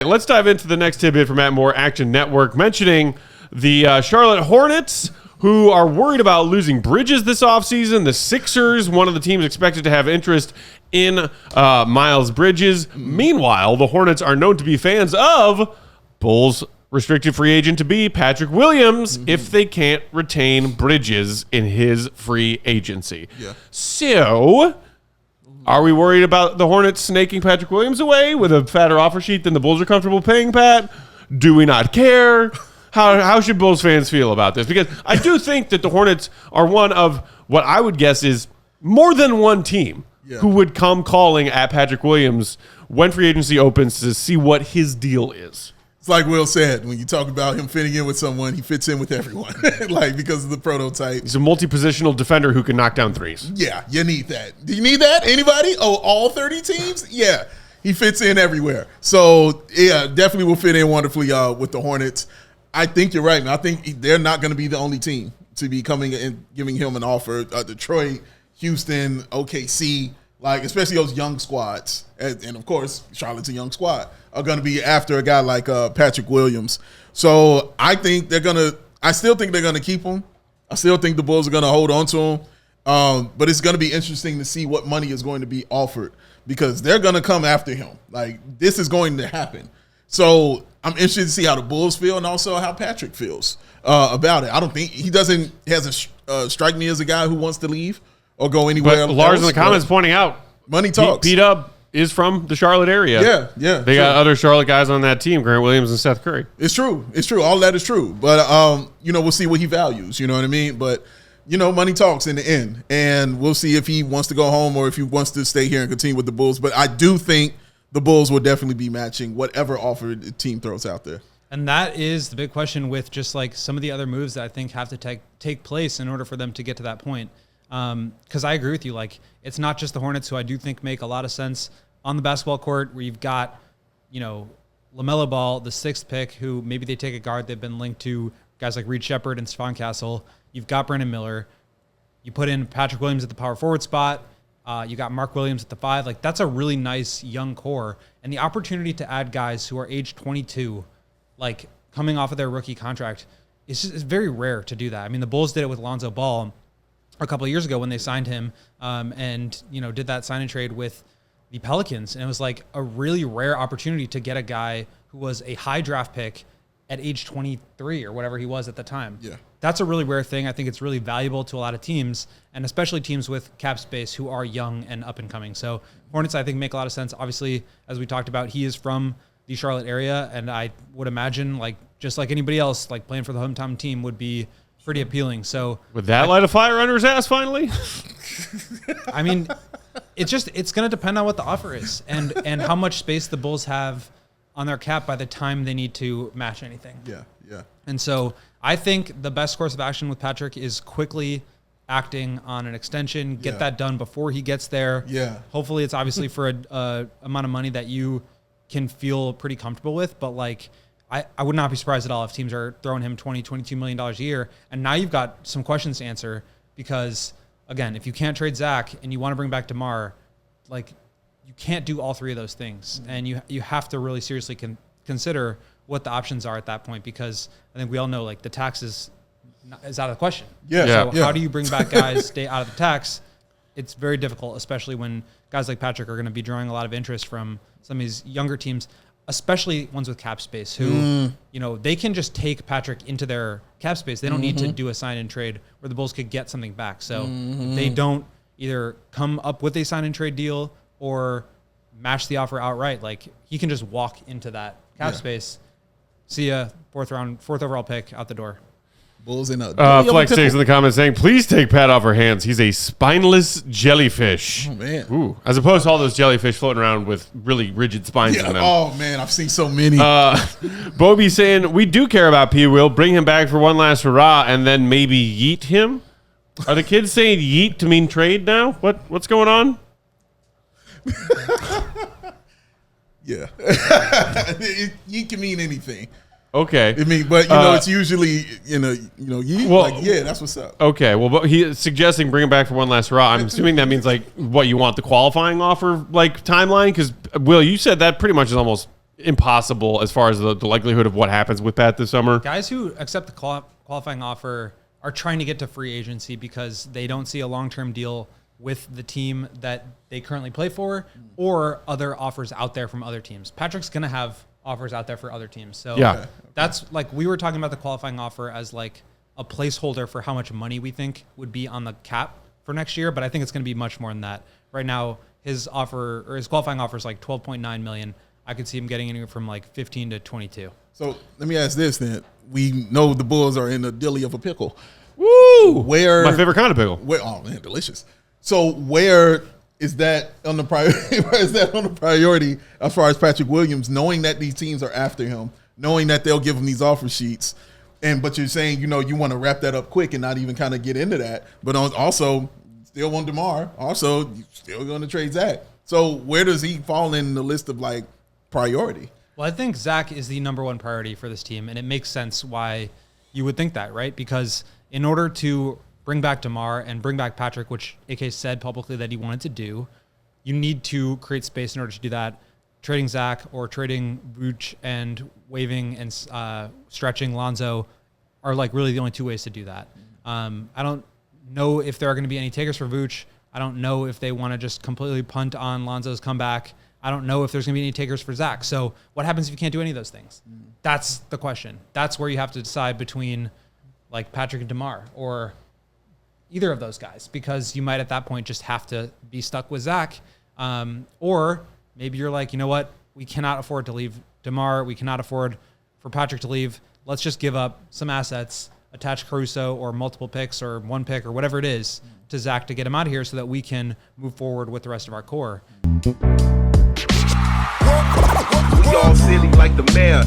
Let's dive into the next tidbit from Matt Moore, Action Network, mentioning the Charlotte Hornets, who are worried about losing Bridges this offseason. The Sixers, one of the teams expected to have interest in Miles Bridges. Meanwhile, the Hornets are known to be fans of Bulls restricted free agent to be Patrick Williams if they can't retain Bridges in his free agency. Yeah. So, are we worried about the Hornets snaking Patrick Williams away with a fatter offer sheet than the Bulls are comfortable paying, Pat? Do we not care? How should Bulls fans feel about this? Because I do think that the Hornets are one of what I would guess is more than one team who would come calling at Patrick Williams when free agency opens to see what his deal is. It's like Will said, when you talk about him fitting in with someone, he fits in with everyone, like because of the prototype. He's a multi-positional defender who can knock down threes. Yeah, you need that. Do you need that? Anybody? Oh, all 30 teams? Yeah, he fits in everywhere. So, yeah, definitely will fit in wonderfully with the Hornets. I think you're right, man. I think they're not going to be the only team to be coming and giving him an offer. Detroit, Houston, OKC, like especially those young squads, and of course, Charlotte's a young squad, are going to be after a guy like Patrick Williams. So I think I still think they're going to keep him. I still think the Bulls are going to hold on to him. But it's going to be interesting to see what money is going to be offered because they're going to come after him. Like this is going to happen. So I'm interested to see how the Bulls feel and also how Patrick feels about it. I don't think he hasn't strike me as a guy who wants to leave or go anywhere else. But Lars in the comments pointing out money talks. P-Dub is from the Charlotte area. Yeah. They got other Charlotte guys on that team, Grant Williams and Seth Curry. It's true. All that is true. But, we'll see what he values. You know what I mean? But, money talks in the end. And we'll see if he wants to go home or if he wants to stay here and continue with the Bulls. But I do think the Bulls will definitely be matching whatever offer the team throws out there. And that is the big question with just like some of the other moves that I think have to take place in order for them to get to that point. Because I agree with you. Like, it's not just the Hornets, who I do think make a lot of sense on the basketball court, where you've got, LaMelo Ball, the 6th pick, who maybe they take a guard. They've been linked to guys like Reed Shepherd and Stephon Castle. You've got Brandon Miller. You put in Patrick Williams at the power forward spot. You got Mark Williams at the 5. Like, that's a really nice young core. And the opportunity to add guys who are age 22, like coming off of their rookie contract, it's very rare to do that. I mean, the Bulls did it with Lonzo Ball a couple of years ago when they signed him and did that sign and trade with the Pelicans. And it was like a really rare opportunity to get a guy who was a high draft pick at age 23 or whatever he was at the time. Yeah. That's a really rare thing. I think it's really valuable to a lot of teams, and especially teams with cap space who are young and up and coming. So Hornets, I think, make a lot of sense. Obviously, as we talked about, he is from the Charlotte area, and I would imagine, like just like anybody else, like playing for the hometown team would be pretty appealing. So would that light a fire under his ass finally? I mean, it's going to depend on what the offer is and how much space the Bulls have on their cap by the time they need to match anything. Yeah. And so I think the best course of action with Patrick is quickly acting on an extension, get that done before he gets there. Yeah. Hopefully it's obviously for a amount of money that you can feel pretty comfortable with, but like I would not be surprised at all if teams are throwing him $22 million a year. And now you've got some questions to answer because, again, if you can't trade Zach and you want to bring back DeMar, like you can't do all three of those things. And you have to really seriously consider what the options are at that point, because I think we all know like the tax is out of the question. So how do you bring back guys, stay out of the tax? It's very difficult, especially when guys like Patrick are going to be drawing a lot of interest from some of these younger teams, especially ones with cap space who, they can just take Patrick into their cap space. They don't need to do a sign and trade where the Bulls could get something back. So if they don't either come up with a sign and trade deal or match the offer outright, like he can just walk into that cap space. See ya, fourth overall pick out the door. Bulls in a Flex takes in the comments saying, please take Pat off her hands. He's a spineless jellyfish. Oh, man. Ooh. As opposed to all those jellyfish floating around with really rigid spines in them. Oh, man. I've seen so many. Bobby saying, we do care about P. Will. Bring him back for one last hurrah and then maybe yeet him. Are the kids saying yeet to mean trade now? What's going on? Yeah. Yeet can mean anything. Okay. I mean, but it's usually that's what's up. Okay. Well, but he is suggesting bring him back for one last hurrah. I'm assuming that means like what you want the qualifying offer like timeline, because Will, you said that pretty much is almost impossible as far as the likelihood of what happens with Pat this summer. Guys who accept the qualifying offer are trying to get to free agency because they don't see a long-term deal with the team that they currently play for or other offers out there from other teams. Patrick's going to have offers out there for other teams. So that's like, we were talking about the qualifying offer as like a placeholder for how much money we think would be on the cap for next year. But I think it's going to be much more than that. Right now, his qualifying offer is like $12.9 million. I could see him getting anywhere from like 15 to 22. So let me ask this then. We know the Bulls are in the dilly of a pickle. Woo! Where My favorite kind of pickle. Oh man, delicious. So where is that on the priority as far as Patrick Williams, knowing that these teams are after him, knowing that they'll give him these offer sheets, but you're saying, you want to wrap that up quick and not even kind of get into that, but also still want DeMar, also still going to trade Zach. So where does he fall in the list of like priority? Well, I think Zach is the number one priority for this team, and it makes sense why you would think that, right? Because in order to bring back DeMar and bring back Patrick, which AK said publicly that he wanted to do, you need to create space in order to do that. Trading Zach or trading Vooch and waiving and stretching Lonzo are like really the only two ways to do that. I don't know if there are going to be any takers for Vooch. I don't know if they want to just completely punt on Lonzo's comeback. I don't know if there's going to be any takers for Zach. So what happens if you can't do any of those things? That's the question. That's where you have to decide between like Patrick and DeMar or either of those guys, because you might at that point just have to be stuck with Zach. Or maybe you're like, you know what? We cannot afford to leave DeMar. We cannot afford for Patrick to leave. Let's just give up some assets, attach Caruso or multiple picks or one pick or whatever it is to Zach to get him out of here so that we can move forward with the rest of our core. We all silly like the mayor.